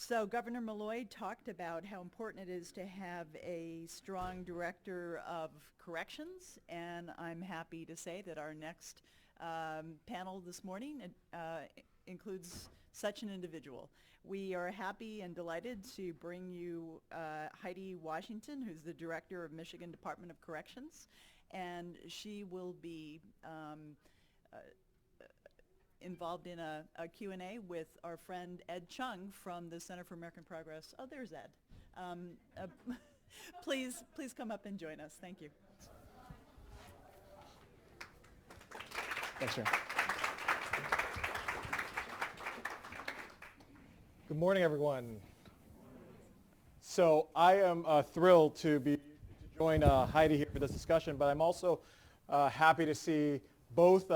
So Governor McLeod talked about how important it is to have a strong director of corrections, and I'm happy to say that our next panel this morning includes such an individual. We are happy and delighted to bring you Heidi Washington, who's the director of Michigan Department of Corrections, and she will be involved in a Q&A with our friend Ed Chung from the Center for American Progress. Oh, there's Ed. Please come up and join us. Thank you. Thanks, Sharon. Good morning, everyone. So I am thrilled to join Heidi here for this discussion, but I'm also happy to see both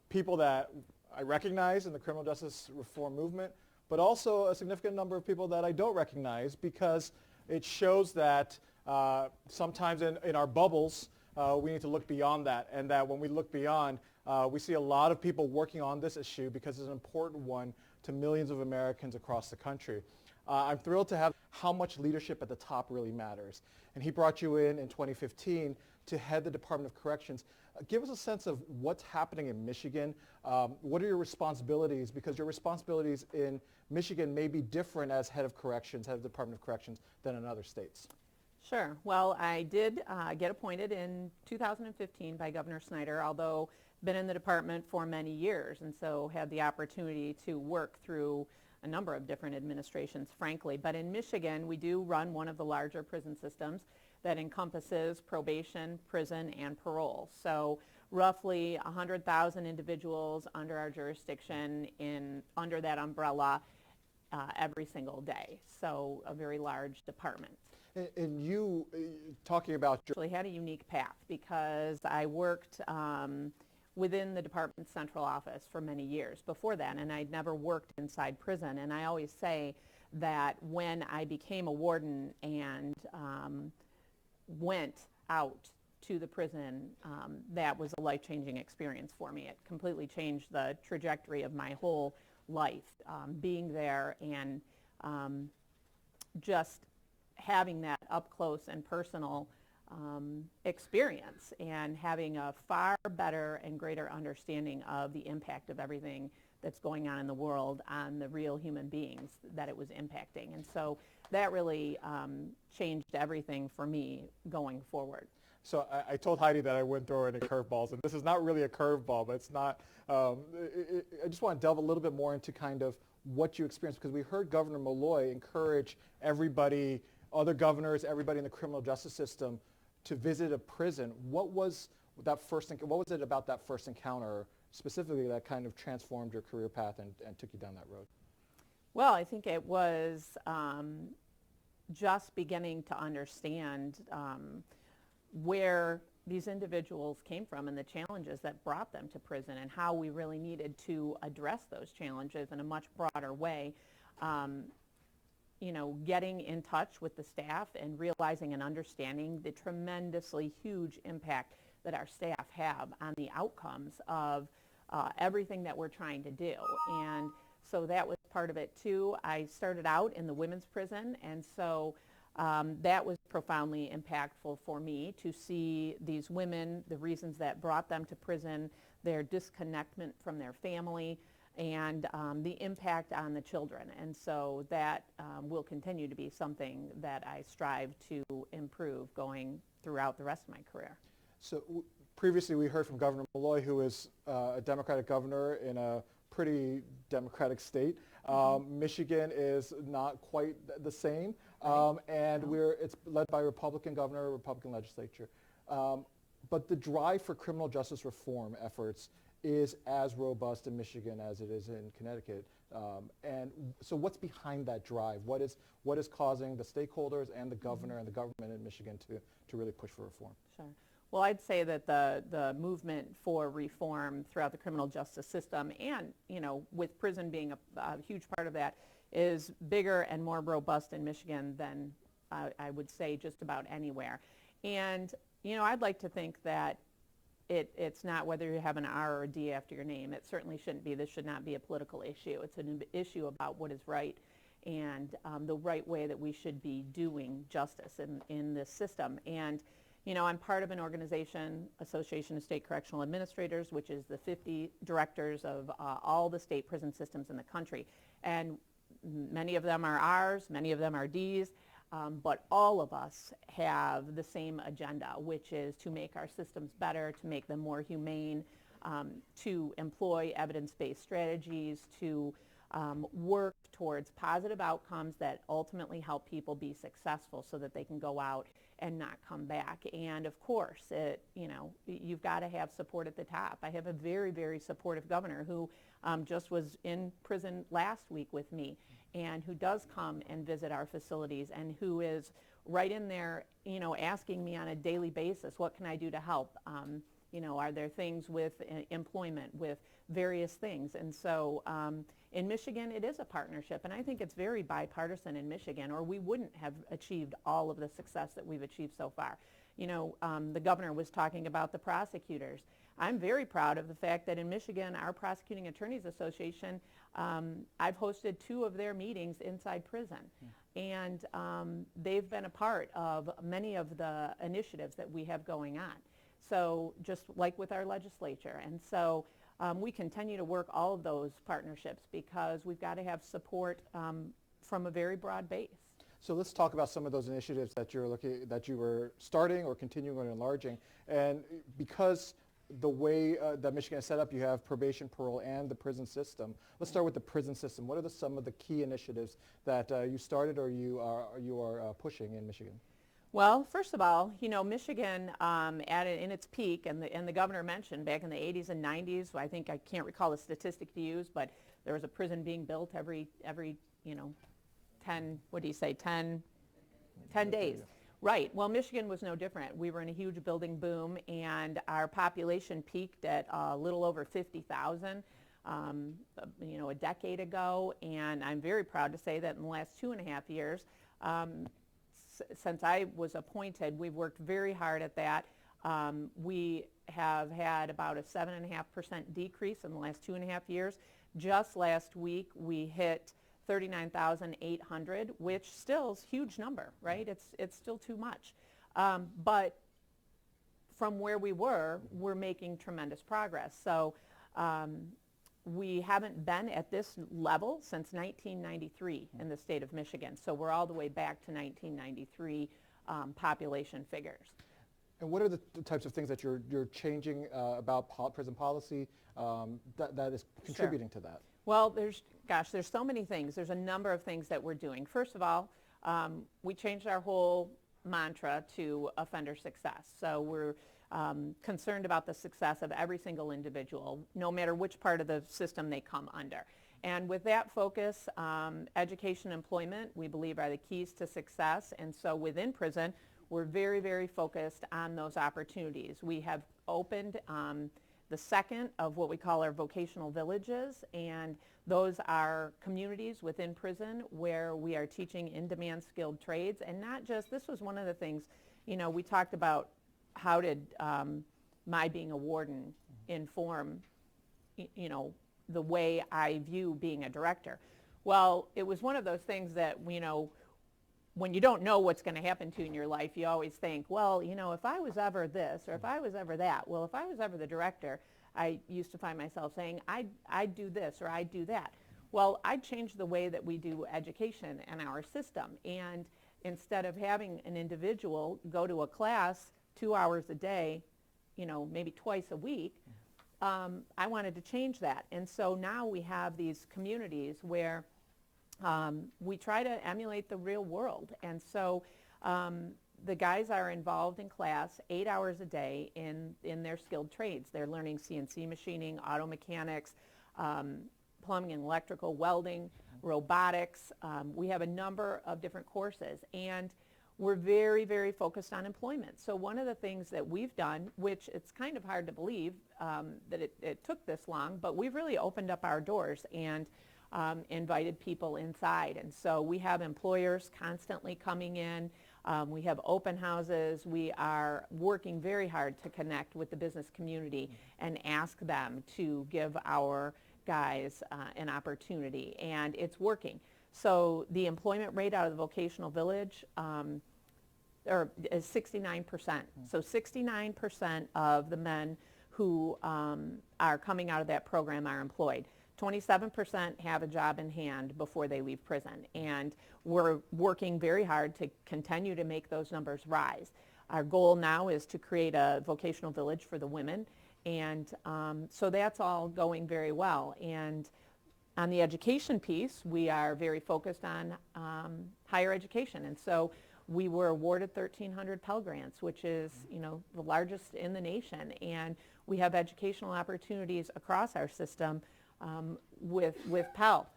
people that I recognize in the criminal justice reform movement, but also a significant number of people that I don't recognize, because it shows that sometimes in our bubbles, we need to look beyond that, and that when we look beyond, we see a lot of people working on this issue because it's an important one to millions of Americans across the country. I'm thrilled to have how much leadership at the top really matters. And he brought you in 2015 to head the Department of Corrections. Give us a sense of what's happening in Michigan. What are your responsibilities? Because your responsibilities in Michigan may be different as head of corrections, head of the Department of Corrections, than in other states. Sure. Well, I did get appointed in 2015 by Governor Snyder, although been in the department for many years, and so had the opportunity to work through a number of different administrations, frankly. But in Michigan, we do run one of the larger prison systems that encompasses probation, prison, and parole. So roughly 100,000 individuals under our jurisdiction under that umbrella every single day. So a very large department. And you, talking about Actually had a unique path because I worked within the department's central office for many years before that, and I'd never worked inside prison. And I always say that when I became a warden and went out to the prison, that was a life-changing experience for me. It completely changed the trajectory of my whole life, being there and just having that up close and personal experience, and having a far better and greater understanding of the impact of everything that's going on in the world on the real human beings that it was impacting. And so that really changed everything for me going forward. So I told Heidi that I wouldn't throw any curveballs, and this is not really a curveball, but it's not. I just want to delve a little bit more into kind of what you experienced, because we heard Governor McLeod encourage everybody, other governors, everybody in the criminal justice system to visit a prison. What was it about that first encounter specifically that kind of transformed your career path and took you down that road? Well, I think it was just beginning to understand where these individuals came from and the challenges that brought them to prison, and how we really needed to address those challenges in a much broader way. Getting in touch with the staff and realizing and understanding the tremendously huge impact that our staff have on the outcomes of everything that we're trying to do. And so that was part of it too. I started out in the women's prison, and so that was profoundly impactful for me to see these women, the reasons that brought them to prison, their disconnectment from their family, and the impact on the children. And so that will continue to be something that I strive to improve going throughout the rest of my career. So previously we heard from Governor McLeod, who is a Democratic governor in a pretty Democratic state. Michigan is not quite the same, and it's led by a Republican governor, a Republican legislature. But the drive for criminal justice reform efforts is as robust in Michigan as it is in Connecticut. And so what's behind that drive? What is causing the stakeholders and the governor and the government in Michigan to really push for reform? Sure. Well, I'd say that the movement for reform throughout the criminal justice system, and with prison being a huge part of that, is bigger and more robust in Michigan than I would say just about anywhere. And I'd like to think that it's not whether you have an R or a D after your name. It certainly shouldn't be. This should not be a political issue. It's an issue about what is right and the right way that we should be doing justice in this system. And I'm part of an organization, Association of State Correctional Administrators, which is the 50 directors of all the state prison systems in the country. And many of them are R's, many of them are D's, but all of us have the same agenda, which is to make our systems better, to make them more humane, to employ evidence-based strategies, to work towards positive outcomes that ultimately help people be successful so that they can go out and not come back. And of course, you've got to have support at the top. I have a very, very supportive governor who just was in prison last week with me, and who does come and visit our facilities, and who is right in there, asking me on a daily basis, what can I do to help? Are there things with employment, with various things? And so in Michigan, it is a partnership, and I think it's very bipartisan in Michigan, or we wouldn't have achieved all of the success that we've achieved so far. The governor was talking about the prosecutors. I'm very proud of the fact that in Michigan, our Prosecuting Attorneys Association, I've hosted 2 of their meetings inside prison. And they've been a part of many of the initiatives that we have going on. So just like with our legislature. And so we continue to work all of those partnerships because we've got to have support from a very broad base. So let's talk about some of those initiatives that you were starting or continuing and enlarging. And because the way that Michigan is set up, you have probation, parole, and the prison system. Let's start with the prison system. What are some of the key initiatives that you started or you are pushing in Michigan? Well, first of all, Michigan in its peak, and the governor mentioned back in the 80s and 90s, I can't recall the statistic to use, but there was a prison being built every 10 days. Right. Well, Michigan was no different. We were in a huge building boom, and our population peaked at a little over 50,000, a decade ago. And I'm very proud to say that in the last 2.5 years, since I was appointed, we've worked very hard at that. We have had about a 7.5% decrease in the last 2.5 years. Just last week, we hit 39,800, which still is a huge number, right? It's still too much. But from where we were, we're making tremendous progress. So we haven't been at this level since 1993 in the state of Michigan. So we're all the way back to 1993 population figures. And what are the types of things that you're changing about prison policy that is contributing to that? Well, there's so many things. There's a number of things that we're doing. First of all, we changed our whole mantra to offender success. So we're concerned about the success of every single individual, no matter which part of the system they come under. And with that focus, education and employment, we believe, are the keys to success. And so within prison, we're very, very focused on those opportunities. We have opened the second of what we call our vocational villages, and those are communities within prison where we are teaching in-demand skilled trades. And not just, this was one of the things, we talked about how did my being a warden inform, the way I view being a director. Well, it was one of those things that, when you don't know what's going to happen to you in your life, you always think, well, if I was ever this or if I was ever that, well, if I was ever the director, I used to find myself saying, I'd do this or I'd do that. Well, I'd change the way that we do education in our system. And instead of having an individual go to a class 2 hours a day, maybe twice a week, I wanted to change that. And so now we have these communities where we try to emulate the real world. And so the guys are involved in class 8 hours a day in their skilled trades. They're learning CNC machining, auto mechanics, plumbing and electrical, welding, robotics. We have a number of different courses. And we're very, very focused on employment. So one of the things that we've done, which it's kind of hard to believe that it took this long, but we've really opened up our doors and invited people inside. And so we have employers constantly coming in. We have open houses. We are working very hard to connect with the business community and ask them to give our guys an opportunity. And it's working. So the employment rate out of the Vocational Village is 69%. So 69% of the men who are coming out of that program are employed. 27% have a job in hand before they leave prison. And we're working very hard to continue to make those numbers rise. Our goal now is to create a vocational village for the women. And so that's all going very well. And on the education piece, we are very focused on higher education. And so we were awarded 1,300 Pell Grants, which is, the largest in the nation. And we have educational opportunities across our system with Pell.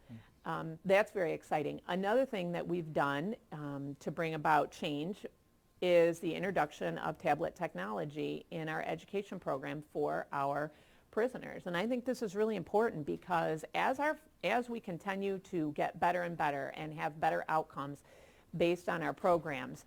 That's very exciting. Another thing that we've done to bring about change is the introduction of tablet technology in our education program for our prisoners. And I think this is really important because as we continue to get better and better and have better outcomes based on our programs,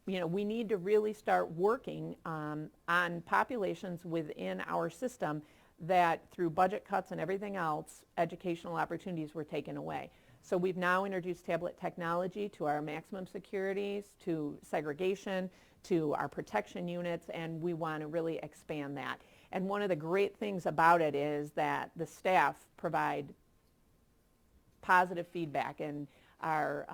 we need to really start working on populations within our system that through budget cuts and everything else, educational opportunities were taken away. So we've now introduced tablet technology to our maximum securities, to segregation, to our protection units, and we want to really expand that. And one of the great things about it is that the staff provide positive feedback and are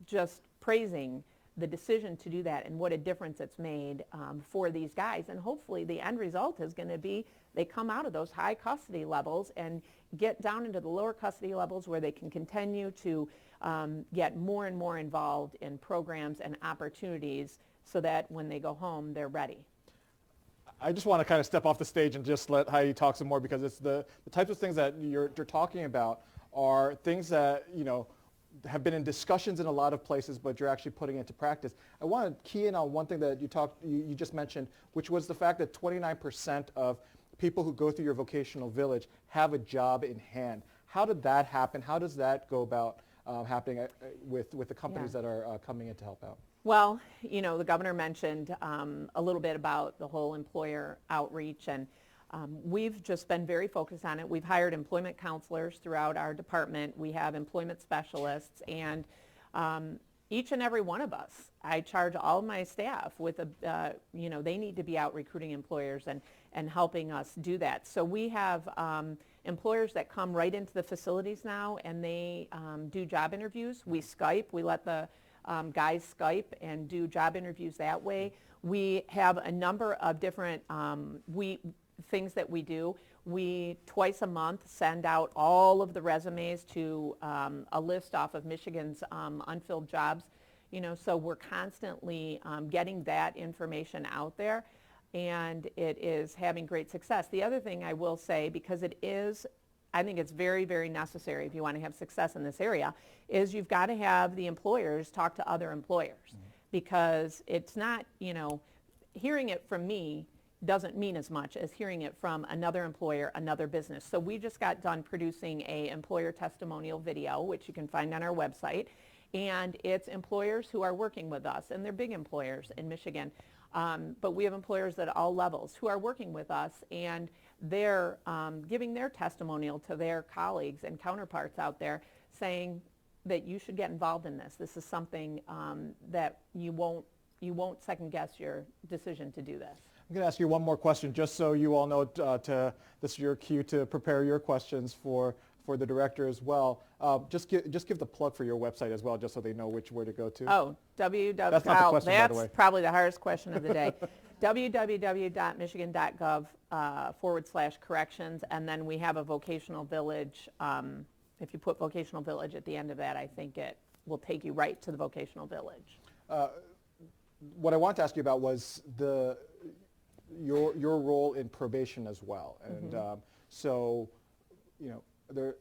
just praising the decision to do that and what a difference it's made for these guys. And hopefully the end result is going to be they come out of those high custody levels and get down into the lower custody levels where they can continue to get more and more involved in programs and opportunities so that when they go home, they're ready. I just want to kind of step off the stage and just let Heidi talk some more, because it's the types of things that you're talking about are things that, have been in discussions in a lot of places, but you're actually putting into practice. I want to key in on one thing that you just mentioned, which was the fact that 29% of people who go through your vocational village have a job in hand. How did that happen? How does that go about happening with the companies that are coming in to help out? Well, the governor mentioned a little bit about the whole employer outreach, and we've just been very focused on it. We've hired employment counselors throughout our department. We have employment specialists, and each and every one of us, I charge all of my staff with they need to be out recruiting employers and helping us do that. So we have employers that come right into the facilities now, and they do job interviews. We Skype. We let the guys Skype and do job interviews that way. We have a number of different things that we do. We twice a month send out all of the resumes to a list off of Michigan's unfilled jobs. So we're constantly getting that information out there, and it is having great success. The other thing I will say, because I think it's very, very necessary if you want to have success in this area, is you've got to have the employers talk to other employers, because it's not, hearing it from me doesn't mean as much as hearing it from another employer, another business. So we just got done producing a employer testimonial video, which you can find on our website, and it's employers who are working with us, and they're big employers in Michigan, but we have employers at all levels who are working with us, and they're giving their testimonial to their colleagues and counterparts out there, saying that you should get involved in this. This is something that you won't second guess your decision to do this. I'm going to ask you one more question, just so you all know, this is your cue to prepare your questions for the director as well. Just give the plug for your website as well, just so they know where to go to. Oh, That's not the question, by the way. That's probably the hardest question of the day. www.michigan.gov/corrections, and then we have a vocational village. If you put vocational village at the end of that, I think it will take you right to the vocational village. What I wanted to ask you about was your role in probation as well, and so there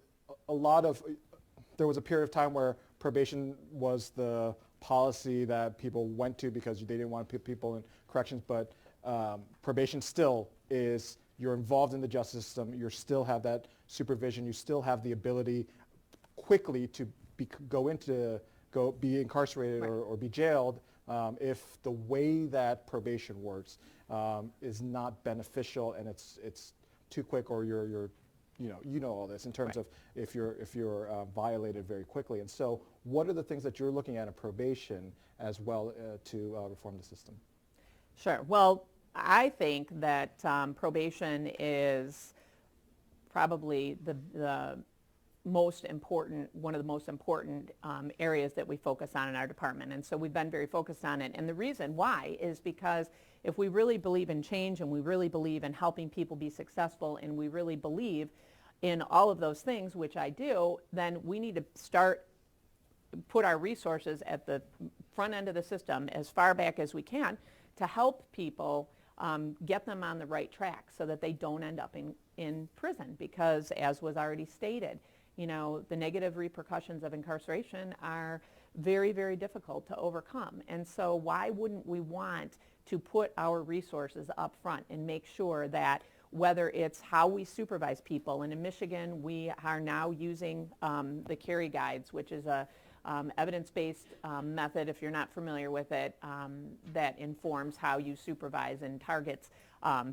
was a period of time where probation was the policy that people went to because they didn't want to put people in corrections, but probation still is, you're involved in the justice system, you still have that supervision, you still have the ability quickly to be incarcerated or be jailed if the way that probation works is not beneficial and it's too quick, or you're you know all this in terms of if you're violated very quickly. And so what are the things that you're looking at in probation as well to reform the system? Sure. Well, I think that probation is probably the most important, one of the most important areas that we focus on in our department. And so we've been very focused on it. And the reason why is because if we really believe in change and we really believe in helping people be successful and we really believe in all of those things, which I do, then we need to put our resources at the front end of the system as far back as we can to help people get them on the right track so that they don't end up in prison. Because as was already stated, the negative repercussions of incarceration are very, very difficult to overcome. And so why wouldn't we want to put our resources up front and make sure that whether it's how we supervise people, and in Michigan we are now using the Carey Guides, which is a evidence-based method, if you're not familiar with it, that informs how you supervise and targets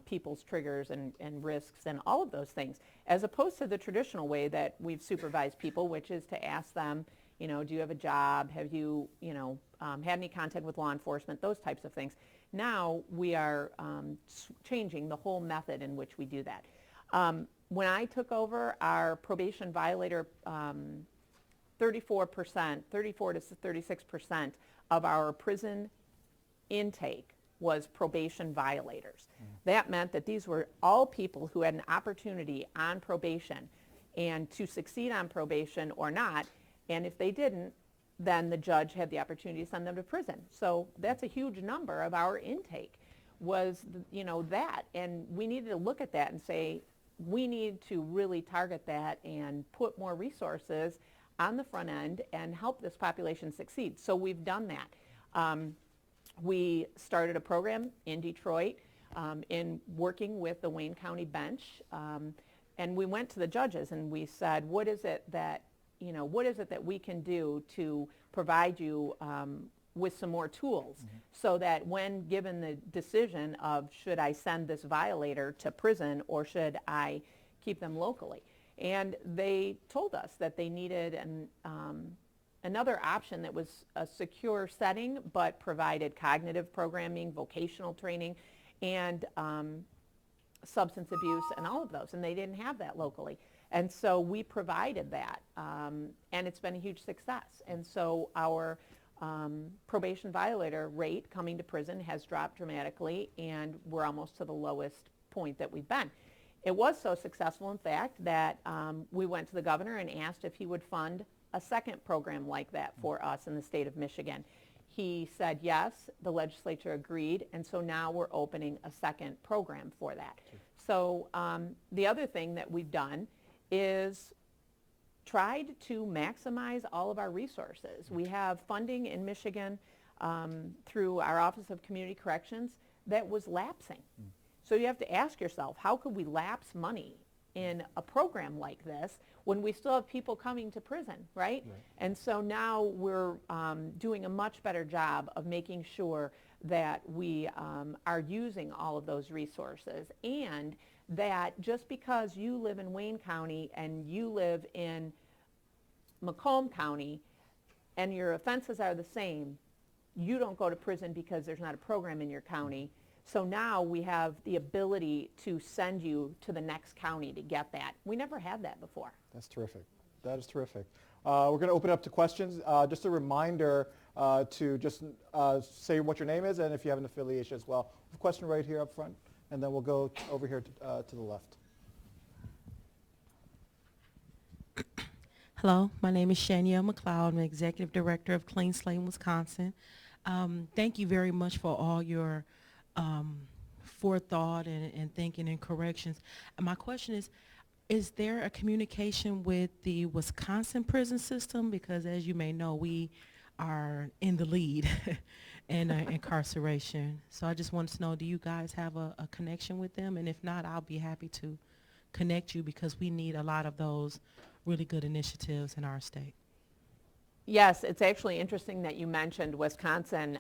people's triggers and risks and all of those things, as opposed to the traditional way that we've supervised people, which is to ask them, do you have a job? Have you, had any contact with law enforcement? Those types of things. Now we are changing the whole method in which we do that. When I took over, our probation violator 34 to 36% of our prison intake was probation violators. That meant that these were all people who had an opportunity on probation and to succeed on probation or not, and if they didn't, then the judge had the opportunity to send them to prison. So that's a huge number of our intake was, that, and we needed to look at that and say, we need to really target that and put more resources on the front end and help this population succeed. So we've done that. We started a program in Detroit in working with the Wayne County bench, and we went to the judges and we said, what is it that we can do to provide you with some more tools so that when given the decision of should I send this violator to prison or should I keep them locally? And they told us that they needed another option that was a secure setting but provided cognitive programming, vocational training, and substance abuse and all of those. And they didn't have that locally. And so we provided that, and it's been a huge success. And so our probation violator rate coming to prison has dropped dramatically, and we're almost to the lowest point that we've been. It was so successful, in fact, that we went to the governor and asked if he would fund a second program like that for us in the state of Michigan. He said yes, the legislature agreed, and so now we're opening a second program for that. So the other thing that we've done is tried to maximize all of our resources. We have funding in Michigan through our Office of Community Corrections that was lapsing. So you have to ask yourself, how could we lapse money in a program like this when we still have people coming to prison, right? And so now we're doing a much better job of making sure that we are using all of those resources, and that just because you live in Wayne County and you live in Macomb County and your offenses are the same, you don't go to prison because there's not a program in your county. So now we have the ability to send you to the next county to get that. We never had that before. That's terrific. That is terrific. We're going to open it up to questions. Just a reminder to just say what your name is and if you have an affiliation as well. A question right here up front, and then we'll go over here to the left. Hello, my name is Shanna McLeod. I'm Executive Director of Clean Slate, Wisconsin. Thank you very much for all your forethought and thinking and corrections. And my question is there a communication with the Wisconsin prison system? Because as you may know, we are in the lead in incarceration. So I just wanted to know, do you guys have a connection with them? And if not, I'll be happy to connect you because we need a lot of those really good initiatives in our state. Yes, it's actually interesting that you mentioned Wisconsin.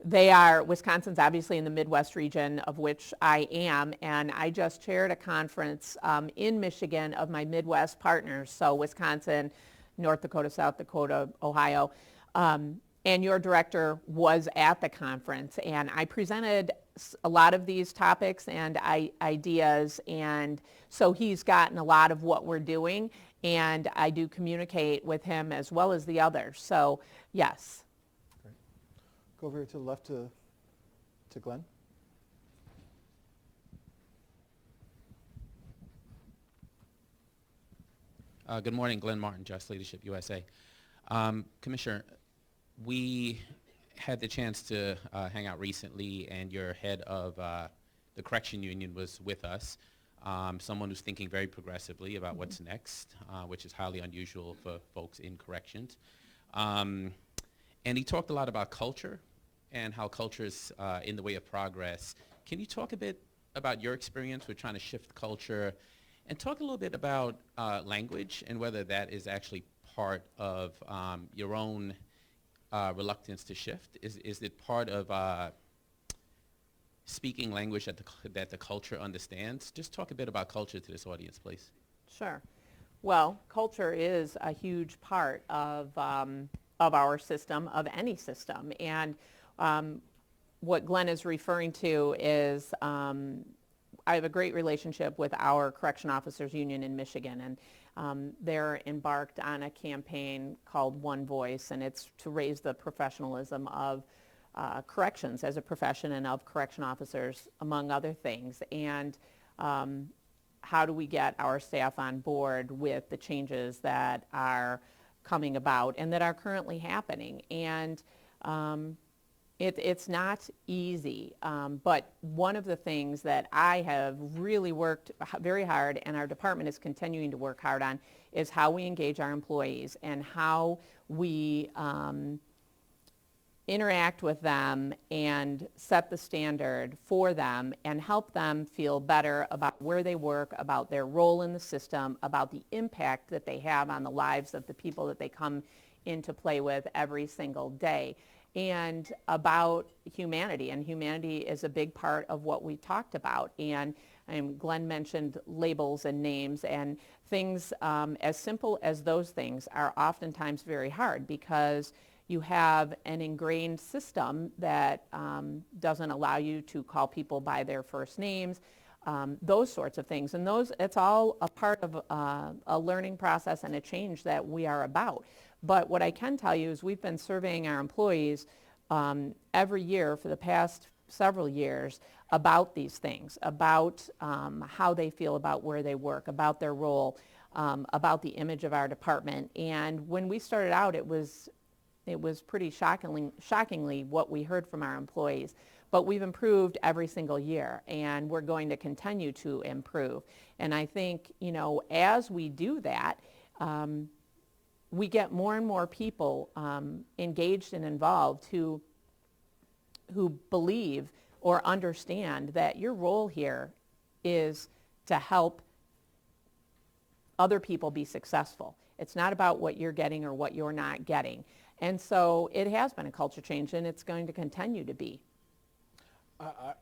Wisconsin's obviously in the Midwest region, of which I am, and I just chaired a conference in Michigan of my Midwest partners, so Wisconsin, North Dakota, South Dakota, Ohio, and your director was at the conference, and I presented a lot of these topics and ideas, and so he's gotten a lot of what we're doing, and I do communicate with him as well as the others, so yes. Great. Go over here to the left to Glenn. Good morning, Glenn Martin, Just Leadership USA. Commissioner, we had the chance to hang out recently, and your head of the correction union was with us, someone who's thinking very progressively about what's next, which is highly unusual for folks in corrections. And he talked a lot about culture and how culture is in the way of progress. Can you talk a bit about your experience with trying to shift culture, and talk a little bit about language and whether that is actually part of your own reluctance to shift? Is it part of speaking language that the culture understands? Just talk a bit about culture to this audience, please. Sure. Well, culture is a huge part of our system, of any system. And what Glenn is referring to is I have a great relationship with our correction officers union in Michigan, and they're embarked on a campaign called One Voice, and it's to raise the professionalism of corrections as a profession and of correction officers, among other things. And how do we get our staff on board with the changes that are coming about and that are currently happening? And it's not easy, but one of the things that I have really worked very hard, and our department is continuing to work hard on, is how we engage our employees and how we interact with them and set the standard for them and help them feel better about where they work, about their role in the system, about the impact that they have on the lives of the people that they come into play with every single day, and about humanity. And humanity is a big part of what we talked about. And Glenn mentioned labels and names, and things as simple as those things are oftentimes very hard because you have an ingrained system that doesn't allow you to call people by their first names, those sorts of things. And it's all a part of a learning process and a change that we are about. But what I can tell you is we've been surveying our employees every year for the past several years about these things, about how they feel about where they work, about their role, about the image of our department. And when we started out, it was pretty shockingly what we heard from our employees. But we've improved every single year, and we're going to continue to improve. And I think, as we do that, we get more and more people engaged and involved who believe or understand that your role here is to help other people be successful. It's not about what you're getting or what you're not getting. And so it has been a culture change, and it's going to continue to be.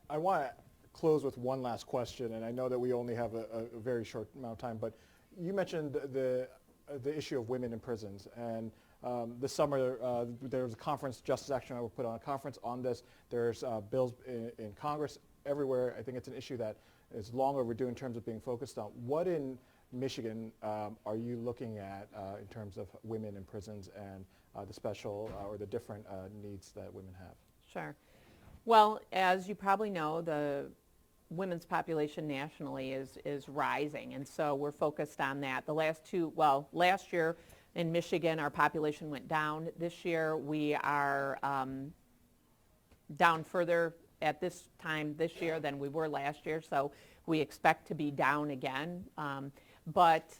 I want to close with one last question, and I know that we only have a very short amount of time, but you mentioned the issue of women in prisons, and this summer there was a conference, Justice Action will put on a conference on this. There's bills in Congress everywhere. I think it's an issue that is long overdue in terms of being focused on. What in Michigan are you looking at in terms of women in prisons and the special or the different needs that women have? Sure. Well, as you probably know, the women's population nationally is rising, and so we're focused on that. Last year in Michigan, our population went down. This year, we are down further at this time this year than we were last year, so we expect to be down again, but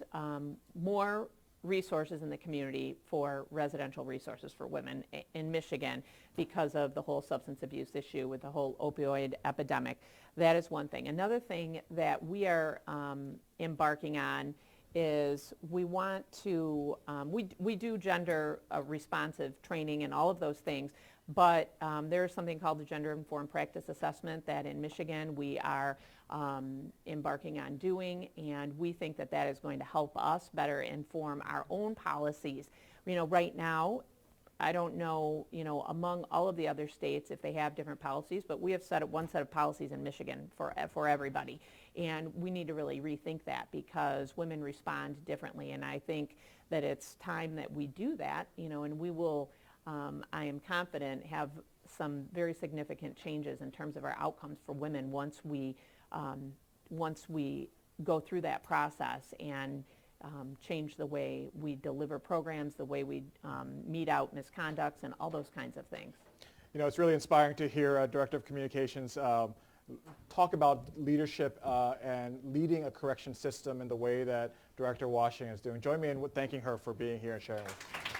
more resources in the community for residential resources for women in Michigan because of the whole substance abuse issue with the whole opioid epidemic. That is one thing. Another thing that we are embarking on is we want to, we do gender responsive training and all of those things, but there is something called the Gender Informed Practice Assessment that in Michigan we are embarking on doing, and we think that that is going to help us better inform our own policies. You know, right now, I don't know, you know, among all of the other states if they have different policies, but we have one set of policies in Michigan for everybody. And we need to really rethink that because women respond differently. And I think that it's time that we do that, you know, and we will, I am confident, have some very significant changes in terms of our outcomes for women once we go through that process and change the way we deliver programs, the way we mete out misconducts, and all those kinds of things. You know, it's really inspiring to hear Director of Communications talk about leadership and leading a correction system in the way that Director Washington is doing. Join me in thanking her for being here and sharing with us.